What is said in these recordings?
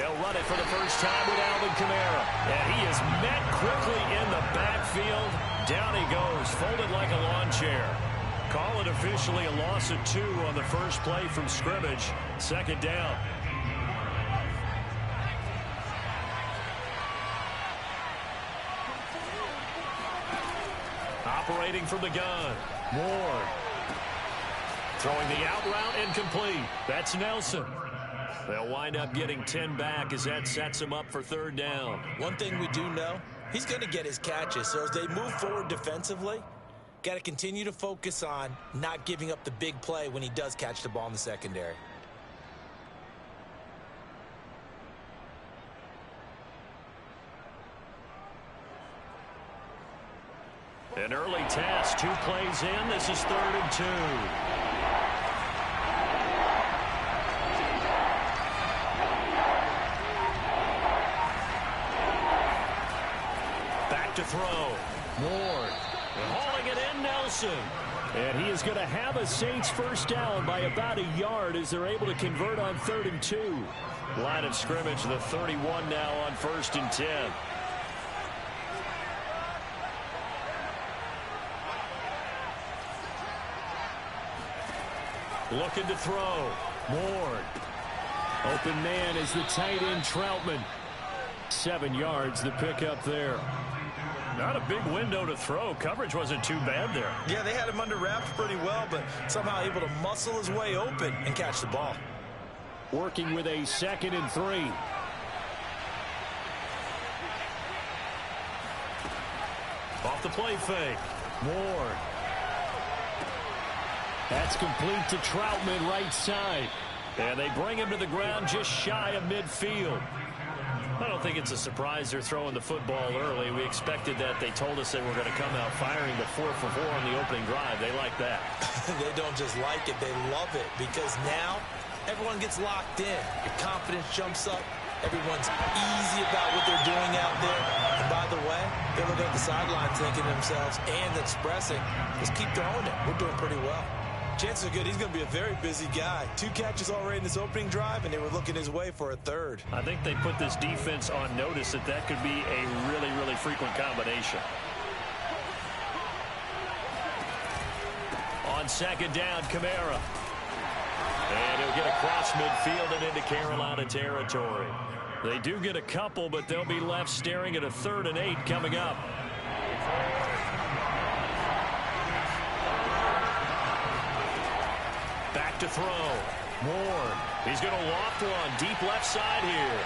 They'll run it for the first time with Alvin Kamara. And he is met quickly in the backfield. Down he goes, folded like a lawn chair. Call it officially a loss of 2 on the first play from scrimmage. Second down. Operating from the gun. Ward. Throwing the out route incomplete. That's Nelson. They'll wind up getting 10 back as that sets him up for third down. One thing we do know, he's going to get his catches. So as they move forward defensively, got to continue to focus on not giving up the big play when he does catch the ball in the secondary. An early test, 2 plays in. This is 3rd and 2. Back to throw. Ward. Hauling it in, Nelson. And he is going to have a Saints first down by about a yard as they're able to convert on 3rd and 2. Line of scrimmage, the 31 now on 1st and 10. Looking to throw. Ward. Open man is the tight end Troutman. 7 yards the pickup there. Not a big window to throw. Coverage wasn't too bad there. Yeah, they had him under wraps pretty well, but somehow able to muscle his way open and catch the ball. Working with a 2nd and 3. Off the play fake. Ward. That's complete to Troutman, right side. And they bring him to the ground just shy of midfield. I don't think it's a surprise they're throwing the football early. We expected that. They told us they were going to come out firing the 4 for 4 on the opening drive. They like that. They don't just like it, they love it, because now everyone gets locked in. Your confidence jumps up. Everyone's easy about what they're doing out there. And by the way, they're looking at the sideline thinking to themselves and expressing, just keep throwing it. We're doing pretty well. Chances are good he's going to be a very busy guy. 2 catches already in this opening drive, and they were looking his way for a 3rd. I think they put this defense on notice that that could be a really, really frequent combination. On 2nd down, Kamara. And he'll get across midfield and into Carolina territory. They do get a couple, but they'll be left staring at a 3rd and 8 coming up. Back to throw. Ward. He's going to loft one. Deep left side here.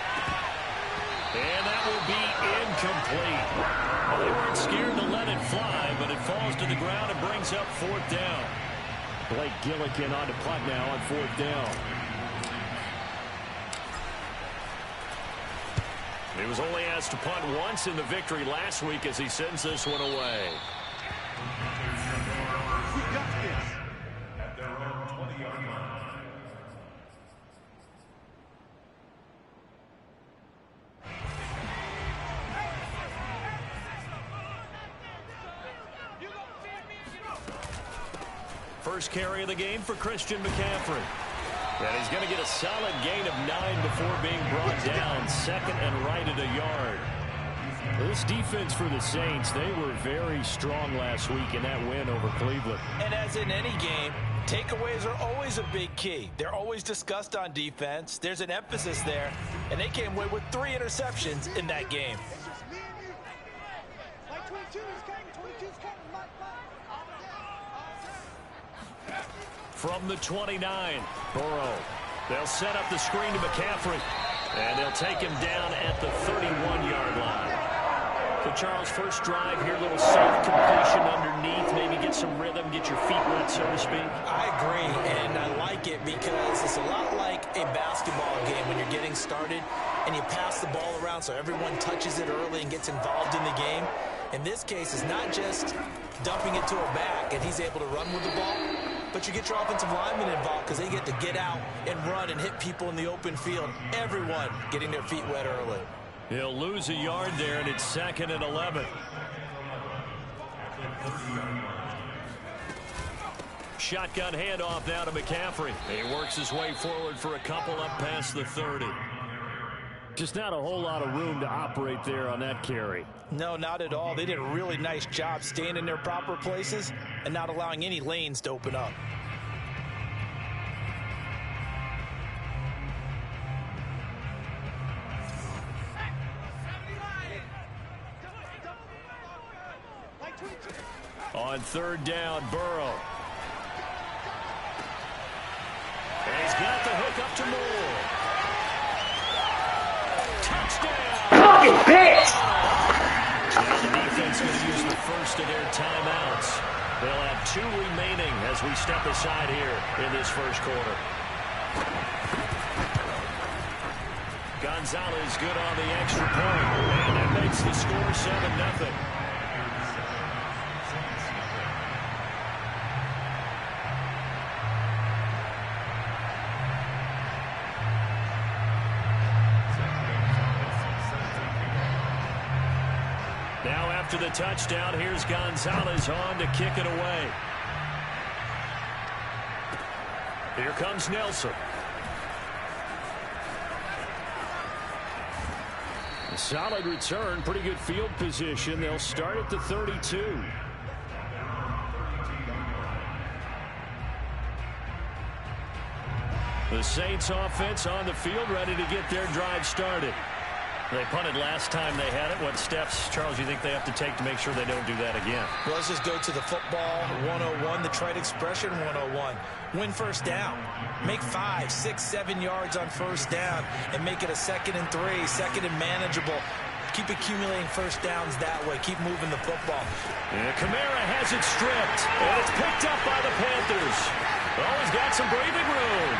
And that will be incomplete. Well, they weren't scared to let it fly, but it falls to the ground and brings up 4th down. Blake Gillikin on to punt now on 4th down. He was only asked to punt once in the victory last week as he sends this one away. First carry of the game for Christian McCaffrey. And he's going to get a solid gain of 9 before being brought down. 2nd and right at a yard. This defense for the Saints, they were very strong last week in that win over Cleveland. And as in any game, takeaways are always a big key. They're always discussed on defense. There's an emphasis there. And they came away with 3 interceptions in that game. From the 29, Burrow. They'll set up the screen to McCaffrey. And they'll take him down at the 31-yard line. So, Charles, first drive here, little safe completion underneath. Maybe get some rhythm, get your feet wet, so to speak. I agree, and I like it because it's a lot like a basketball game when you're getting started and you pass the ball around so everyone touches it early and gets involved in the game. In this case, it's not just dumping it to a back and he's able to run with the ball, but you get your offensive linemen involved because they get to get out and run and hit people in the open field. Everyone getting their feet wet early. He'll lose a yard there, and it's 2nd and 11. Shotgun handoff now to McCaffrey. He works his way forward for a couple up past the 30. Just not a whole lot of room to operate there on that carry. No, not at all. They did a really nice job staying in their proper places and not allowing any lanes to open up. On third down, Burrow. And he's got the hook up to Moore. Touchdown! Fucking bitch! Now the defense going to use the first of their timeouts. They'll have 2 remaining as we step aside here in this first quarter. Gonzalez good on the extra point. And that makes the score 7-0. Now after the touchdown, here's Gonzalez on to kick it away. Here comes Nelson. A solid return, pretty good field position. They'll start at the 32. The Saints offense on the field, ready to get their drive started. They punted last time they had it. What steps, Charles, you think they have to take to make sure they don't do that again? Well, let's just go to the football 101, the trite expression 101. Win first down. Make 5, 6, 7 yards on first down and make it a 2nd and 3, 2nd and manageable. Keep accumulating first downs that way. Keep moving the football. And Kamara has it stripped, and it's picked up by the Panthers. Oh, he's got some breathing room.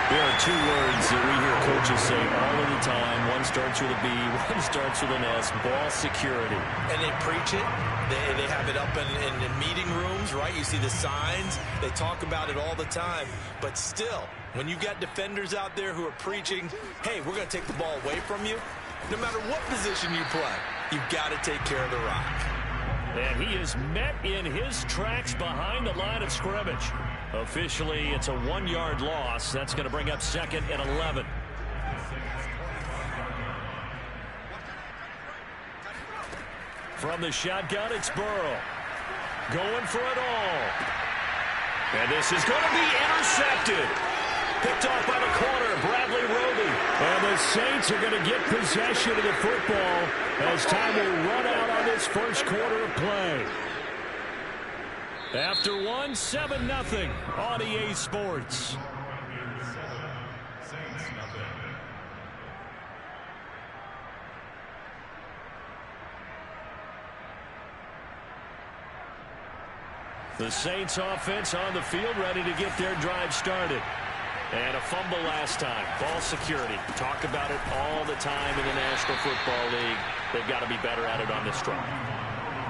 There are 2 words that we hear coaches say all of the time. One starts with a B, one starts with an S, ball security. And they preach it. They have it up in meeting rooms, right? You see the signs. They talk about it all the time. But still, when you got defenders out there who are preaching, hey, we're going to take the ball away from you, no matter what position you play, you've got to take care of the rock. And he is met in his tracks behind the line of scrimmage. Officially, it's a 1-yard loss. That's going to bring up 2nd and 11. From the shotgun, it's Burrow. Going for it all. And this is going to be intercepted. Picked off by the corner, Bradley Roby. And the Saints are going to get possession of the football as time will run out on this first quarter of play. After 1, 7-0 on EA Sports. The Saints offense on the field ready to get their drive started. And a fumble last time. Ball security. Talk about it all the time in the National Football League. They've got to be better at it on this drive.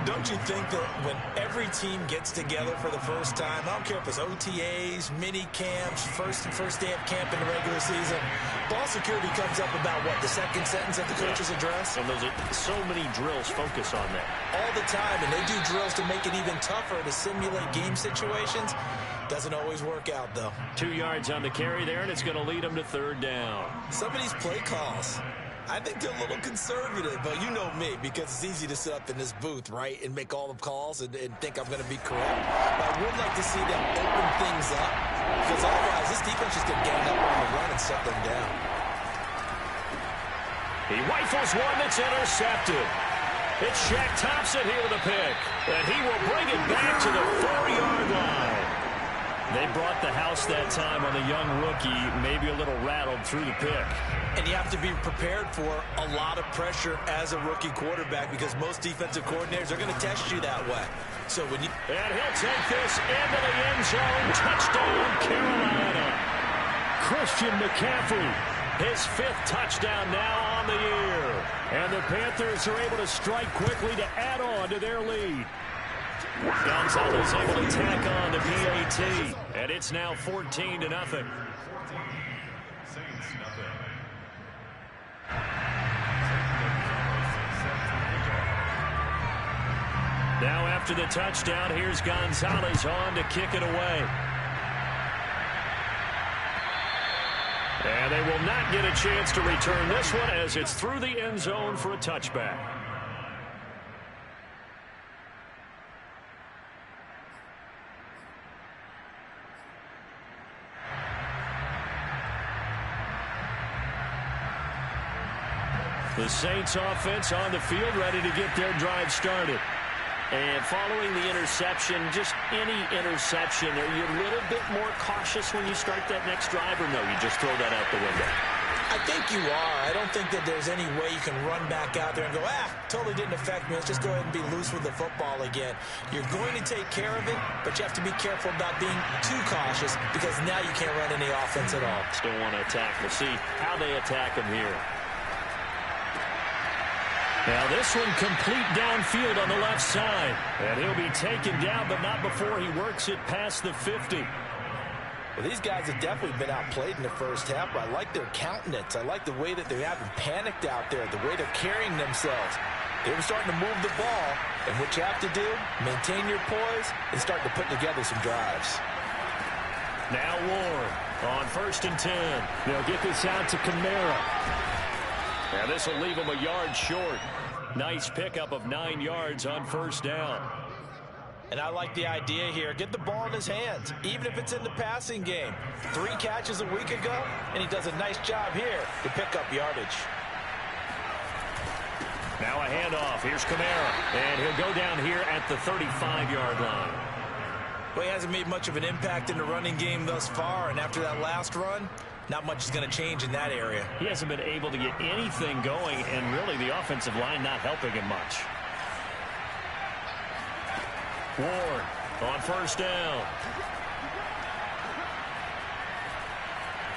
Don't you think that when every team gets together for the first time, I don't care if it's OTAs, mini camps, first day of camp in the regular season, ball security comes up about what, the second sentence of the coach's address? And those are so many drills focus on that. All the time, and they do drills to make it even tougher to simulate game situations. Doesn't always work out, though. 2 yards on the carry there, and it's going to lead them to 3rd down. Some of these play calls, I think they're a little conservative, but you know me, because it's easy to sit up in this booth, right, and make all the calls and think I'm going to be correct. But I would like to see them open things up, because otherwise this defense is going to gang up on the run and shut them down. He rifles one that's intercepted. It's Shaq Thompson here with a pick, and he will bring it back to the 4-yard line. They brought the house that time on the young rookie, maybe a little rattled through the pick. And you have to be prepared for a lot of pressure as a rookie quarterback because most defensive coordinators are going to test you that way. So when you... And he'll take this into the end zone. Touchdown, Carolina. Christian McCaffrey, his 5th touchdown now on the year. And the Panthers are able to strike quickly to add on to their lead. Gonzalez able to tack on to PAT, and it's now 14-0. Now after the touchdown, here's Gonzalez on to kick it away. And they will not get a chance to return this one as it's through the end zone for a touchback. The Saints offense on the field, ready to get their drive started. And following the interception, just any interception, are you a little bit more cautious when you start that next drive, or no, you just throw that out the window? I think you are. I don't think that there's any way you can run back out there and go, totally didn't affect me. Let's just go ahead and be loose with the football again. You're going to take care of it, but you have to be careful about being too cautious because now you can't run any offense at all. Still want to attack. We'll see how they attack him here. Now this one complete downfield on the left side. And he'll be taken down, but not before he works it past the 50. Well, these guys have definitely been outplayed in the first half, but I like their countenance. I like the way that they haven't panicked out there, the way they're carrying themselves. They were starting to move the ball, and what you have to do, maintain your poise and start to put together some drives. Now Ward on 1st and 10. They'll get this out to Kamara. Now this will leave him a yard short. Nice pickup of 9 yards on 1st down. And I like the idea here. Get the ball in his hands, even if it's in the passing game. 3 catches a week ago, and he does a nice job here to pick up yardage. Now a handoff. Here's Kamara. And he'll go down here at the 35-yard line. Well, he hasn't made much of an impact in the running game thus far, and after that last run, not much is going to change in that area. He hasn't been able to get anything going, and really the offensive line not helping him much. Ward on 1st down.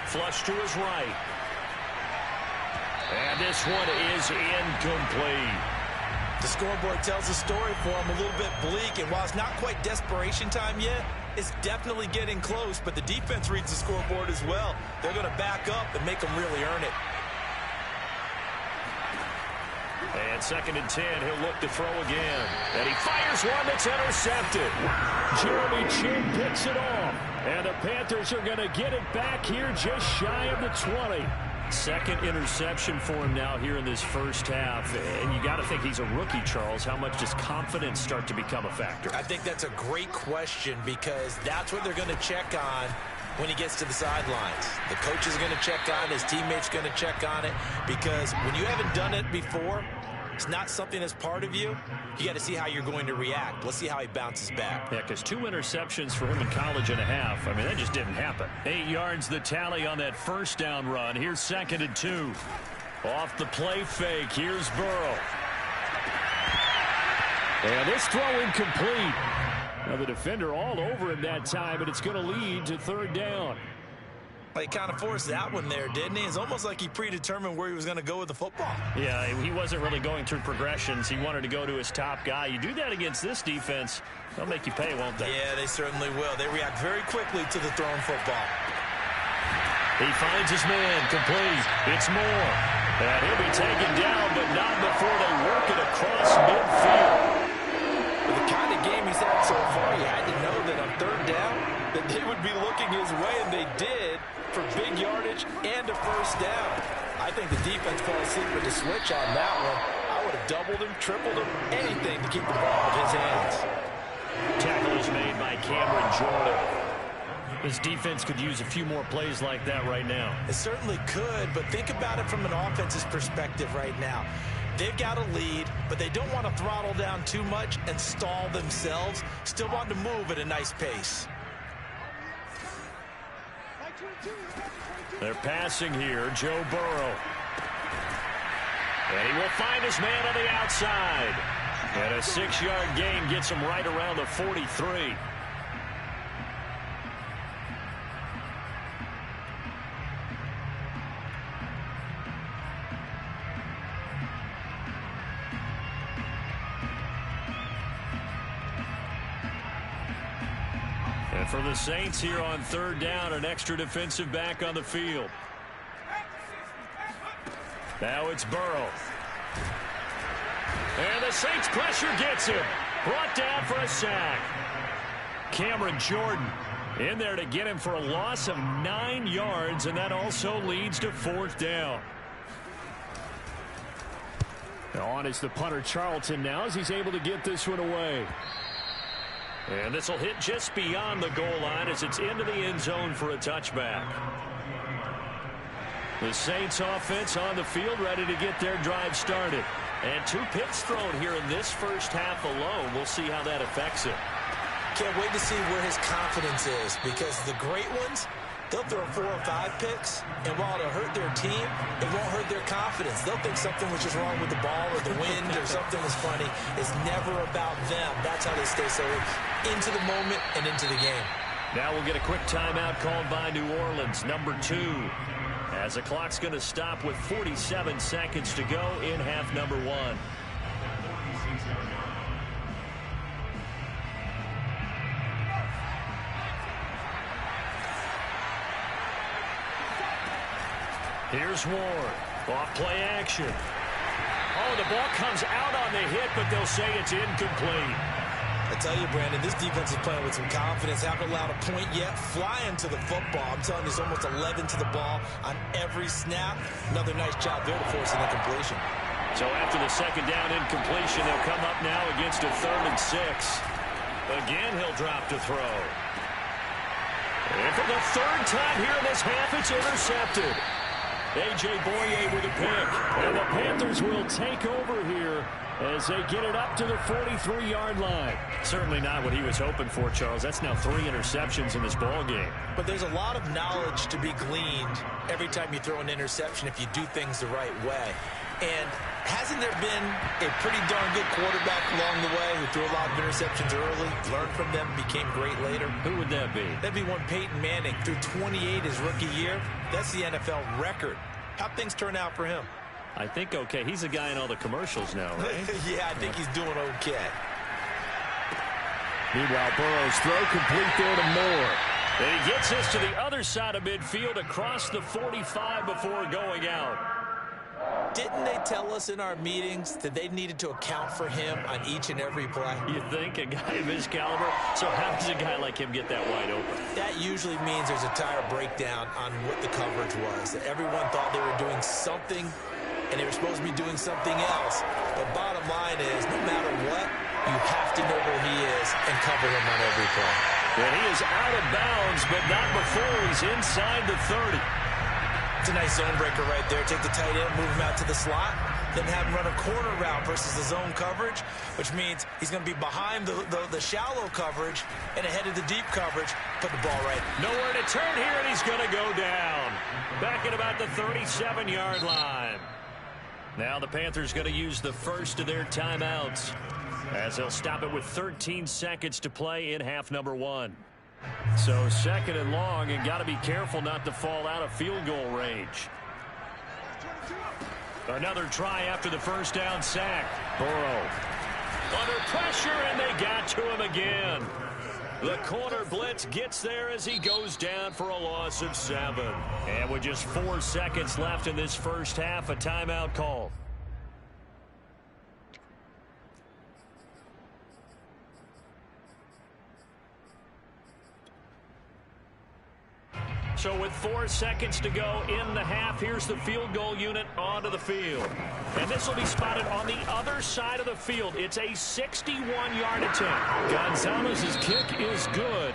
Flush to his right. And this one is incomplete. The scoreboard tells the story for him, a little bit bleak, and while it's not quite desperation time yet, it's definitely getting close, but the defense reads the scoreboard as well. They're going to back up and make them really earn it. And 2nd and 10, he'll look to throw again. And he fires one that's intercepted. Jeremy Chin picks it off. And the Panthers are going to get it back here just shy of the 20. 2nd interception for him now here in this first half. And you got to think he's a rookie, Charles. How much does confidence start to become a factor? I think that's a great question because that's what they're going to check on when he gets to the sidelines. The coach is going to check on it. His teammates going to check on it because when you haven't done it before, it's not something that's part of you. You got to see how you're going to react. Let's see how he bounces back. Yeah, because 2 interceptions for him in college and a half. I mean, that just didn't happen. 8 yards the tally on that 1st down run. Here's 2nd and 2. Off the play fake. Here's Burrow. And this throw incomplete. Now the defender all over him that time, but it's going to lead to 3rd down. He kind of forced that one there, didn't he? It's almost like he predetermined where he was going to go with the football. Yeah, he wasn't really going through progressions. He wanted to go to his top guy. You do that against this defense, they'll make you pay, won't they? Yeah, they certainly will. They react very quickly to the thrown football. He finds his man, complete. It's Moore. And he'll be taken down, but not before they work it across midfield. With the kind of game he's had so far, you had to know that on 3rd down, that they would be looking his way, and they did, for big yardage and a 1st down. I think the defense fell asleep with the switch on that one. I would have doubled him, tripled him, anything to keep the ball in his hands. Tackle is made by Cameron Jordan. This defense could use a few more plays like that right now. It certainly could, but think about it from an offense's perspective right now. They've got a lead, but they don't want to throttle down too much and stall themselves. Still want to move at a nice pace. They're passing here, Joe Burrow. And he will find his man on the outside. And a 6-yard gain gets him right around the 43. And for the Saints here on 3rd down, an extra defensive back on the field. Now it's Burrow. And the Saints pressure gets him. Brought down for a sack. Cameron Jordan. In there to get him for a loss of 9 yards, and that also leads to 4th down. On is the punter Charlton now as he's able to get this one away. And this will hit just beyond the goal line as it's into the end zone for a touchback. The Saints offense on the field ready to get their drive started. And 2 picks thrown here in this first half alone. We'll see how that affects it. Can't wait to see where his confidence is, because the great ones, they'll throw 4 or 5 picks, and while it'll hurt their team, it won't hurt their confidence. They'll think something was just wrong with the ball or the wind or something was funny. It's never about them. That's how they stay so into the moment and into the game. Now we'll get a quick timeout called by New Orleans, number 2. As the clock's going to stop with 47 seconds to go in half number 1. Here's Ward. Off play action. Oh, the ball comes out on the hit, but they'll say it's incomplete. I tell you, Brandon, this defense is playing with some confidence. Haven't allowed a point yet. Flying to the football. I'm telling you, there's almost 11 to the ball on every snap. Another nice job there to force an incompletion. So after the second down incompletion, they'll come up now against a 3rd and 6. Again, he'll drop to throw. And for the 3rd time here in this half, it's intercepted. A.J. Boye with a pick. And the Panthers will take over here as they get it up to the 43-yard line. Certainly not what he was hoping for, Charles. That's now 3 interceptions in this ball game. But there's a lot of knowledge to be gleaned every time you throw an interception if you do things the right way. And hasn't there been a pretty darn good quarterback along the way who threw a lot of interceptions early, learned from them, became great later? Who would that be? That'd be one Peyton Manning. Threw 28 his rookie year. That's the NFL record. How'd things turn out for him? I think okay. He's the guy in all the commercials now, right? Yeah, I think he's doing okay. Meanwhile, Burrow's throw complete there to Moore. And he gets us to the other side of midfield across the 45 before going out. Didn't they tell us in our meetings that they needed to account for him on each and every play? You think? A guy of his caliber? So how does a guy like him get that wide open? That usually means there's a tire breakdown on what the coverage was. That everyone thought they were doing something, and they were supposed to be doing something else. But bottom line is, no matter what, you have to know where he is and cover him on every play. And he is out of bounds, but not before he's inside the 30. It's a nice zone breaker right there. Take the tight end, move him out to the slot, then have him run a corner route versus the zone coverage, which means he's going to be behind the shallow coverage and ahead of the deep coverage. Put the ball right. Nowhere to turn here, and he's going to go down. Back at about the 37-yard line. Now the Panthers going to use the first of their timeouts as they'll stop it with 13 seconds to play in half number 1. So 2nd and long, and got to be careful not to fall out of field goal range. Another try after the first down sack. Burrow under pressure, and they got to him again. The corner blitz gets there as he goes down for a loss of 7. And with just 4 seconds left in this first half, a timeout call. So with 4 seconds to go in the half, here's the field goal unit onto the field. And this will be spotted on the other side of the field. It's a 61-yard attempt. Gonzalez's kick is good.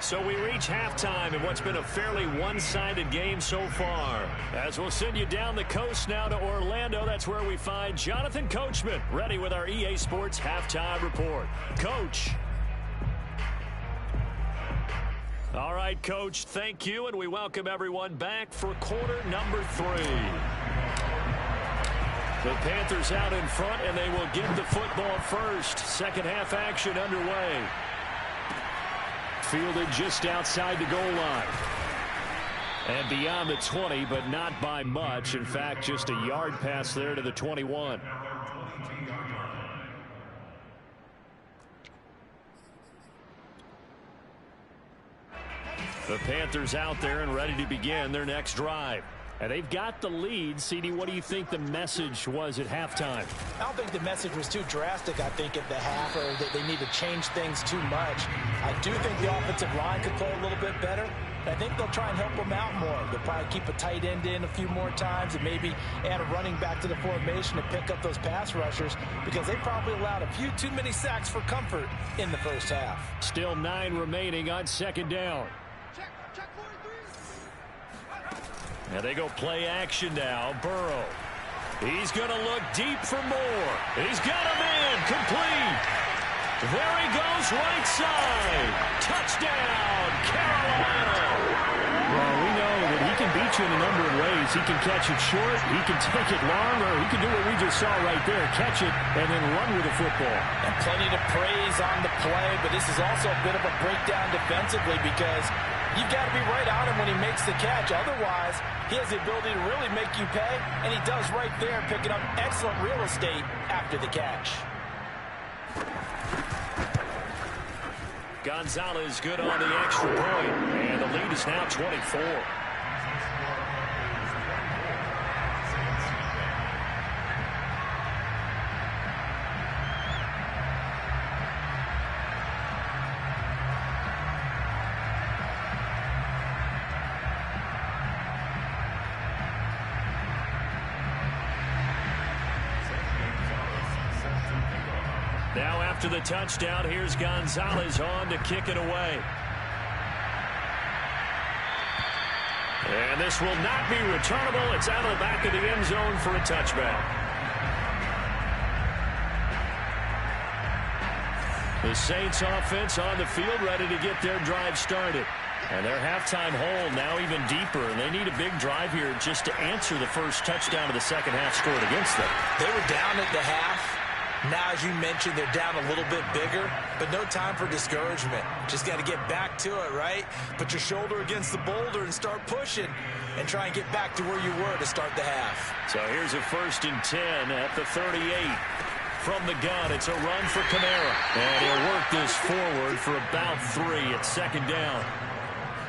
So we reach halftime in what's been a fairly one-sided game so far. As we'll send you down the coast now to Orlando, that's where we find Jonathan Coachman, ready with our EA Sports Halftime Report. Coach. All right, Coach, thank you, and we welcome everyone back for quarter number 3. The Panthers out in front, and they will get the football first. Second half action underway. Fielded just outside the goal line. And beyond the 20, but not by much. In fact, just a yard pass there to the 21. The Panthers out there and ready to begin their next drive. And they've got the lead. CD, what do you think the message was at halftime? I don't think the message was too drastic, I think, at the half, or that they need to change things too much. I do think the offensive line could play a little bit better. I think they'll try and help them out more. They'll probably keep a tight end in a few more times and maybe add a running back to the formation to pick up those pass rushers, because they probably allowed a few too many sacks for comfort in the first half. Still 9 remaining on second down. Now they go play action now. Burrow. He's going to look deep for more. He's got him in. Complete. There he goes, right side. Touchdown, Carolina. Well, we know that he can beat you in a number of ways. He can catch it short, he can take it long, or he can do what we just saw right there, catch it and then run with the football. And plenty to praise on the play, but this is also a bit of a breakdown defensively, because you've got to be right on him when he makes the catch. Otherwise, he has the ability to really make you pay, and he does right there, picking up excellent real estate after the catch. Gonzalez good on the extra point, and the lead is now 24. Now after the touchdown, here's Gonzalez on to kick it away. And this will not be returnable. It's out of the back of the end zone for a touchback. The Saints offense on the field ready to get their drive started. And their halftime hole now even deeper, and they need a big drive here just to answer the first touchdown of the second half scored against them. They were down at the half. Now, as you mentioned, they're down a little bit bigger, but no time for discouragement. Just got to get back to it, right? Put your shoulder against the boulder and start pushing and try and get back to where you were to start the half. So here's a 1st and 10 at the 38. From the gun, it's a run for Kamara. And he'll work this forward for about 3 at second down.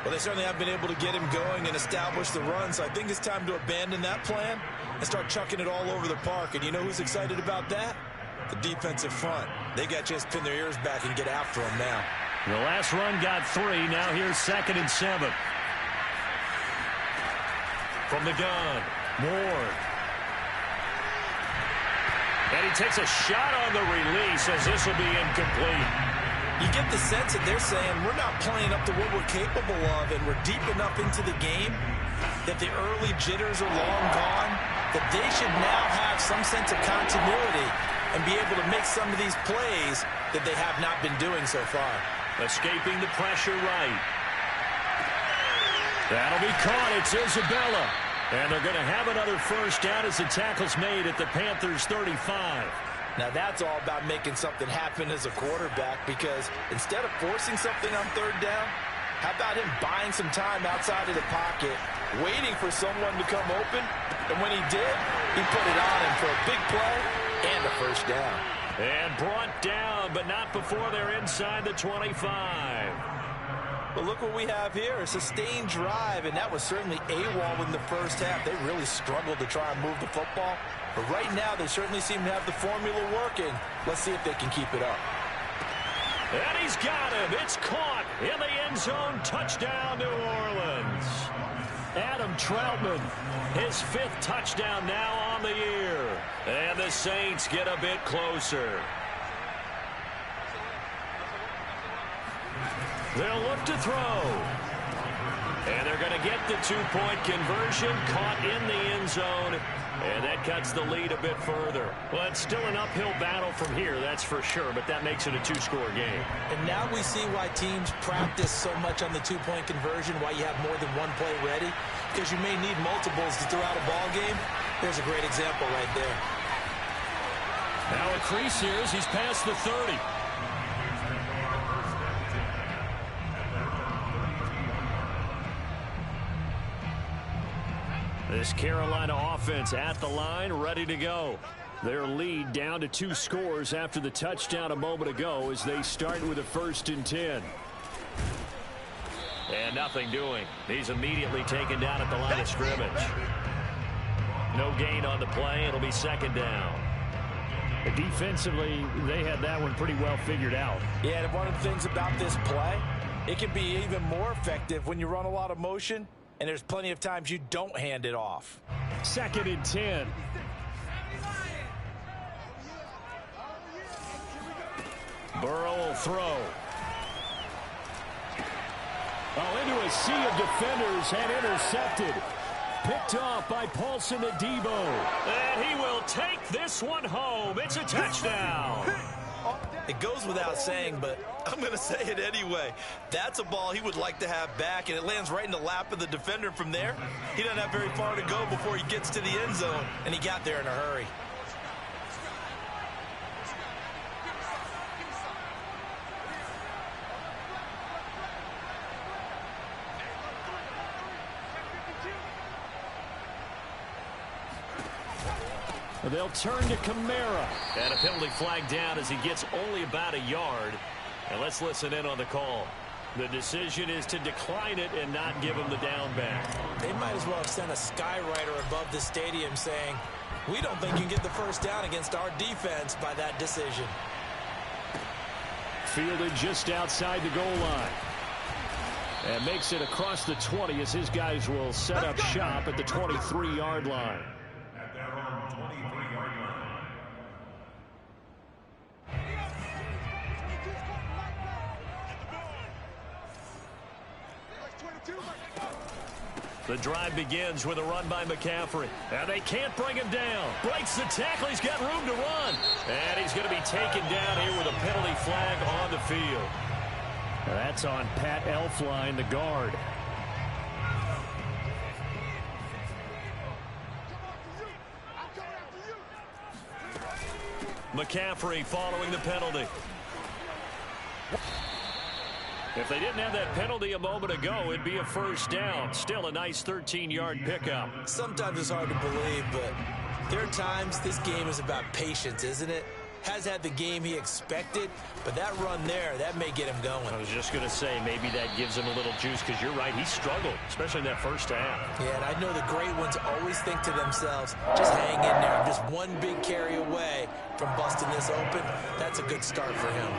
Well, they certainly have been able to get him going and establish the run, so I think it's time to abandon that plan and start chucking it all over the park. And you know who's excited about that? The defensive front. They got a chance to pin their ears back and get after him now. The last run got 3. Now here's 2nd and 7. From the gun, Ward. And he takes a shot on the release as this will be incomplete. You get the sense that they're saying we're not playing up to what we're capable of, and we're deep enough into the game that the early jitters are long gone, that they should now have some sense of continuity and be able to make some of these plays that they have not been doing so far. Escaping the pressure right. That'll be caught. It's Isabella. And they're going to have another first down as the tackle's made at the Panthers' 35. Now that's all about making something happen as a quarterback, because instead of forcing something on 3rd down, how about him buying some time outside of the pocket, waiting for someone to come open, and when he did, he put it on him for a big play and a first down. And brought down, but not before they're inside the 25. But look what we have here, a sustained drive, and that was certainly AWOL in the first half. They really struggled to try and move the football. But right now, they certainly seem to have the formula working. Let's see if they can keep it up. And he's got him. It's caught in the end zone. Touchdown, New Orleans. Adam Troutman, his 5th touchdown now on the year. And the Saints get a bit closer. They'll look to throw. And they're going to get the 2-point conversion, caught in the end zone. And that cuts the lead a bit further. Well, it's still an uphill battle from here, that's for sure, but that makes it a 2-score game. And now we see why teams practice so much on the 2-point conversion, why you have more than one play ready, because you may need multiples to throw out a ball game. There's a great example right there. Now a crease here as he's past the 30. This Carolina offense at the line, ready to go. Their lead down to 2 scores after the touchdown a moment ago as they start with a 1st and 10. And nothing doing. He's immediately taken down at the line of scrimmage. No gain on the play. It'll be second down. Defensively, they had that one pretty well figured out. Yeah, and one of the things about this play, it can be even more effective when you run a lot of motion, and there's plenty of times you don't hand it off. 2nd and 10. Burrow will throw. Into a sea of defenders and intercepted. Picked off by Paulson Adebo. And he will take this one home. It's a touchdown. It goes without saying, but I'm going to say it anyway. That's a ball he would like to have back, and it lands right in the lap of the defender from there. He doesn't have very far to go before he gets to the end zone, and he got there in a hurry. They'll turn to Kamara. And a penalty flag down as he gets only about a yard. And let's listen in on the call. The decision is to decline it and not give him the down back. They might as well have sent a skywriter above the stadium saying, we don't think you can get the first down against our defense by that decision. Fielded just outside the goal line. And makes it across the 20 as his guys will set up shop at the 23-yard line. The drive begins with a run by McCaffrey. And they can't bring him down. Breaks the tackle. He's got room to run. And he's going to be taken down here with a penalty flag on the field. That's on Pat Elflein, the guard. McCaffrey following the penalty. If they didn't have that penalty a moment ago, it'd be a first down. Still a nice 13-yard pickup. Sometimes it's hard to believe, but there are times this game is about patience, isn't it? Has had the game he expected, but that run there, that may get him going. I was just going to say, maybe that gives him a little juice, because you're right, he struggled, especially in that first half. Yeah, and I know the great ones always think to themselves, just hang in there. I'm just one big carry away from busting this open. That's a good start for him.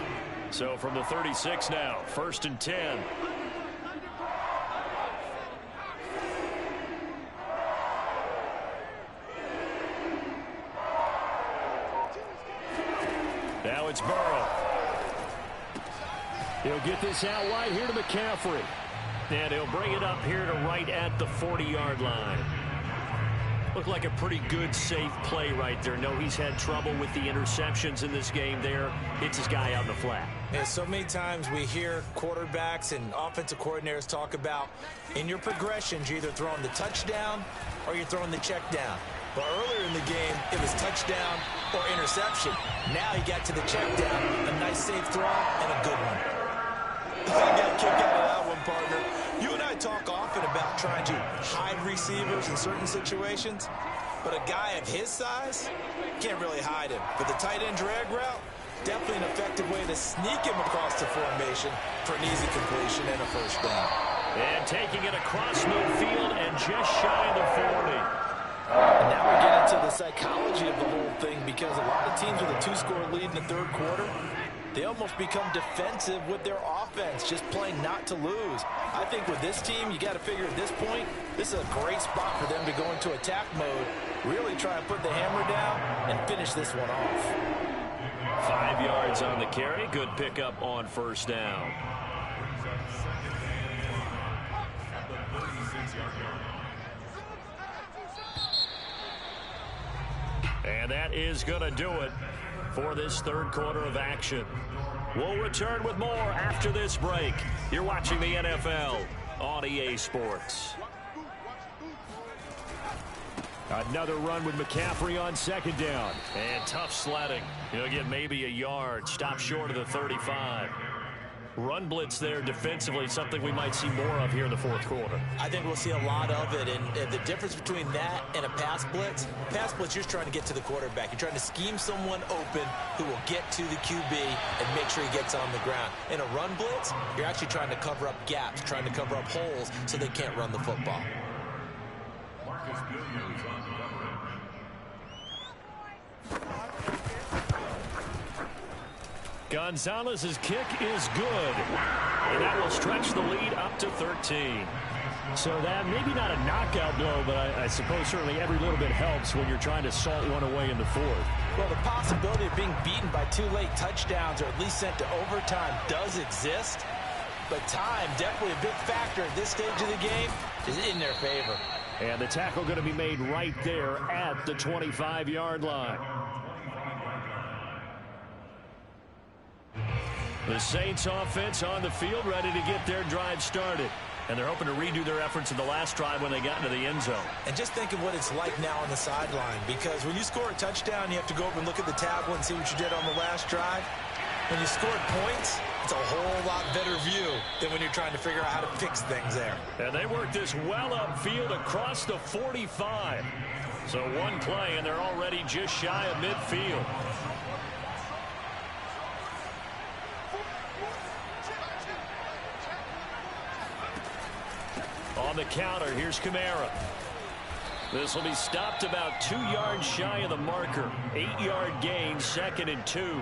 So from the 36 now, 1st and 10. Now it's Burrow. He'll get this out wide here to McCaffrey. And he'll bring it up here to right at the 40-yard line. Looked like a pretty good, safe play right there. No, he's had trouble with the interceptions in this game there. Hits his guy out in the flat. Yeah, so many times we hear quarterbacks and offensive coordinators talk about in your progressions, you're either throwing the touchdown or you're throwing the check down. But earlier in the game, it was touchdown or interception. Now he got to the check down, a nice safe throw, and a good one. I got a kick out of that one, partner. You and I talk often about trying to hide receivers in certain situations, but a guy of his size can't really hide him. But the tight end drag route, definitely an effective way to sneak him across the formation for an easy completion and a first down. And taking it across midfield and just shy of the 40. And now we get into the psychology of the whole thing, because a lot of teams with a 2-score lead in the third quarter, they almost become defensive with their offense, just playing not to lose. I think with this team, you got to figure at this point, this is a great spot for them to go into attack mode, really try and put the hammer down and finish this one off. 5 yards on the carry. Good pickup on first down. And that is going to do it for this third quarter of action. We'll return with more after this break. You're watching the NFL on EA Sports. Another run with McCaffrey on 2nd down. And tough sledding. He'll get maybe a yard. Stop short of the 35. Run blitz there defensively, something we might see more of here in the fourth quarter. I think we'll see a lot of it, and the difference between that and a pass blitz, you're just trying to get to the quarterback. You're trying to scheme someone open who will get to the QB and make sure he gets on the ground. In a run blitz, you're actually trying to cover up gaps, trying to cover up holes so they can't run the football. Gonzalez's kick is good. And that will stretch the lead up to 13. So that maybe not a knockout blow, but I suppose certainly every little bit helps when you're trying to salt one away in the fourth. Well, the possibility of being beaten by 2 late touchdowns or at least sent to overtime does exist. But time, definitely a big factor at this stage of the game, is in their favor. And the tackle going to be made right there at the 25-yard line. The Saints offense on the field, ready to get their drive started. And they're hoping to redo their efforts in the last drive when they got into the end zone. And just think of what it's like now on the sideline, because when you score a touchdown, you have to go over and look at the tablet and see what you did on the last drive. When you scored points, it's a whole lot better view than when you're trying to figure out how to fix things there. And they work this well upfield across the 45. So one play, and they're already just shy of midfield. On the counter, here's Kamara. This will be stopped about 2 yards shy of the marker. 8-yard gain, 2nd and 2.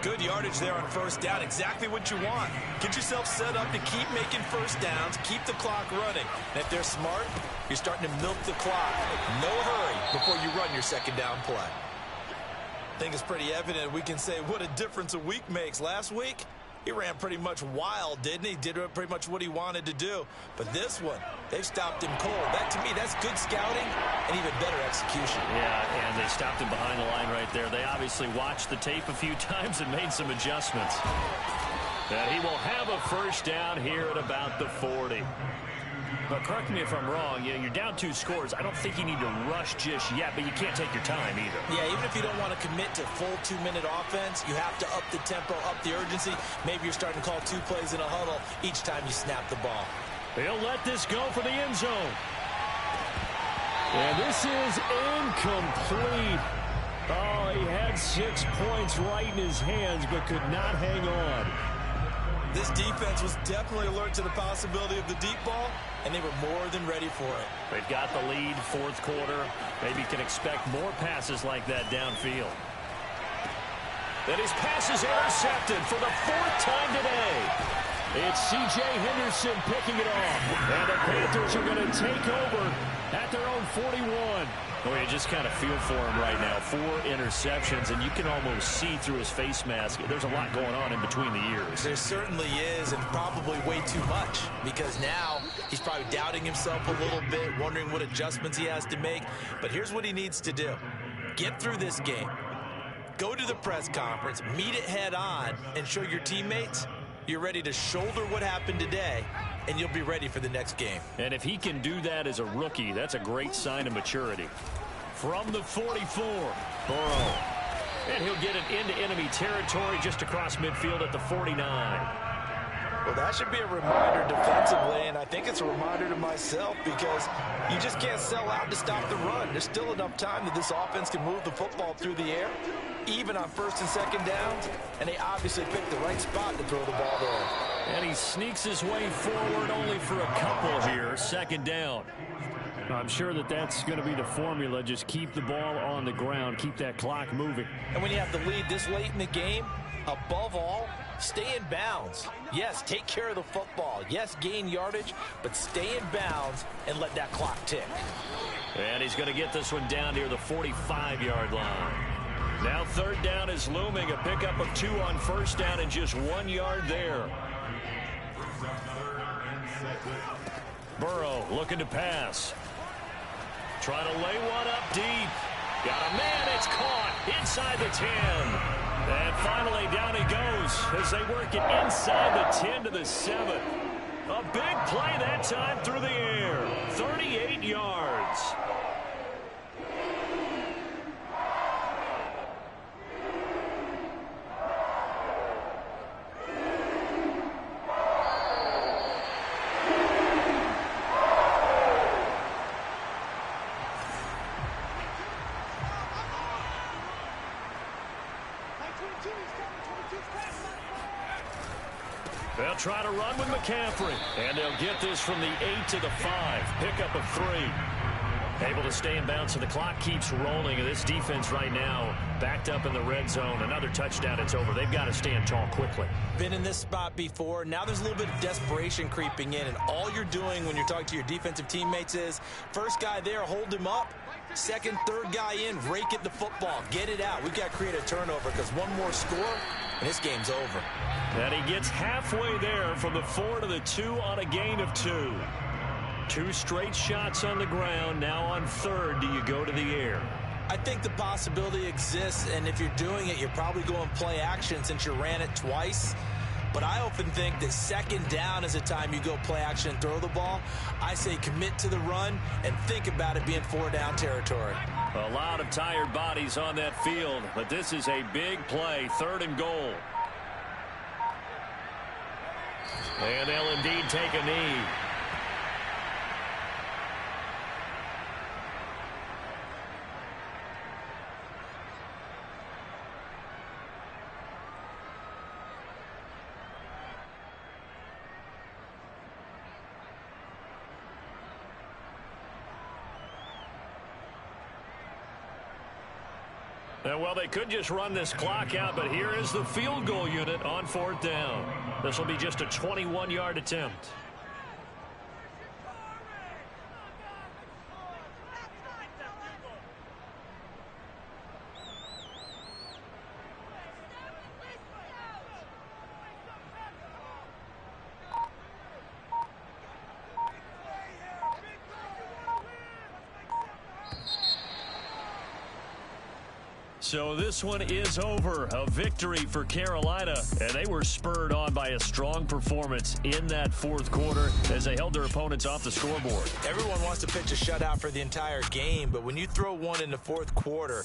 Good yardage there on first down. Exactly what you want. Get yourself set up to keep making first downs, keep the clock running. And if they're smart, you're starting to milk the clock. No hurry before you run your second down play. I think it's pretty evident we can say what a difference a week makes. Last week, he ran pretty much wild, didn't he? Did pretty much what he wanted to do. But this one, they've stopped him cold. That, to me, that's good scouting and even better execution. Yeah, and they stopped him behind the line right there. They obviously watched the tape a few times and made some adjustments. And he will have a first down here at about the 40. But correct me if I'm wrong, you're down 2 scores. I don't think you need to rush just yet, but you can't take your time either. Yeah, even if you don't want to commit to full 2-minute offense, you have to up the tempo, up the urgency. Maybe you're starting to call 2 plays in a huddle each time you snap the ball. He'll let this go for the end zone. And this is incomplete. Oh, he had 6 points right in his hands, but could not hang on. This defense was definitely alert to the possibility of the deep ball, and they were more than ready for it. They've got the lead, 4th quarter. Maybe can expect more passes like that downfield. And his pass is intercepted for the 4th time today. It's C.J. Henderson picking it off. And the Panthers are going to take over at their own 41. Well, you just kind of feel for him right now. 4 interceptions, and you can almost see through his face mask. There's a lot going on in between the ears. There certainly is, and probably way too much, because now he's probably doubting himself a little bit, wondering what adjustments he has to make. But here's what he needs to do. Get through this game. Go to the press conference, meet it head on, and show your teammates you're ready to shoulder what happened today, and you'll be ready for the next game. And if he can do that as a rookie, that's a great sign of maturity. From the 44, Burrow. And he'll get it into enemy territory just across midfield at the 49. Well, that should be a reminder defensively, and I think it's a reminder to myself, because you just can't sell out to stop the run. There's still enough time that this offense can move the football through the air, even on 1st and 2nd downs, and they obviously picked the right spot to throw the ball there. And he sneaks his way forward only for a couple here. 2nd down. I'm sure that that's going to be the formula. Just keep the ball on the ground. Keep that clock moving. And when you have the lead this late in the game, above all, stay in bounds. Yes, take care of the football. Yes, gain yardage, but stay in bounds and let that clock tick. And he's going to get this one down near the 45-yard line. Now 3rd down is looming. A pickup of 2 on 1st down and just 1 yard there. Burrow looking to pass. Trying to lay one up deep. Got a man. It's caught inside the 10. And finally down he goes as they work it inside the 10 to the 7. A big play that time through the air. 38 yards. They'll try to run with McCaffrey. And they'll get this from the 8 to the 5. Pickup of 3. Able to stay in bounds, so the clock keeps rolling. And this defense right now backed up in the red zone. Another touchdown, it's over. They've got to stand tall quickly. Been in this spot before. Now there's a little bit of desperation creeping in, and all you're doing when you're talking to your defensive teammates is first guy there, hold him up. Second, third guy in, rake at the football. Get it out. We've got to create a turnover because one more score, and this game's over. And he gets halfway there from the 4 to the 2 on a gain of 2. 2 straight shots on the ground. Now on third, do you go to the air? I think the possibility exists, and if you're doing it, you're probably going play action since you ran it twice. But I often think that second down is the time you go play action and throw the ball. I say commit to the run and think about it being 4-down territory. A lot of tired bodies on that field, but this is a big play, 3rd and goal. And they'll indeed take a knee. Well, they could just run this clock out, but here is the field goal unit on 4th down. This will be just a 21-yard attempt. So this one is over. A victory for Carolina. And they were spurred on by a strong performance in that 4th quarter as they held their opponents off the scoreboard. Everyone wants to pitch a shutout for the entire game, but when you throw one in the 4th quarter,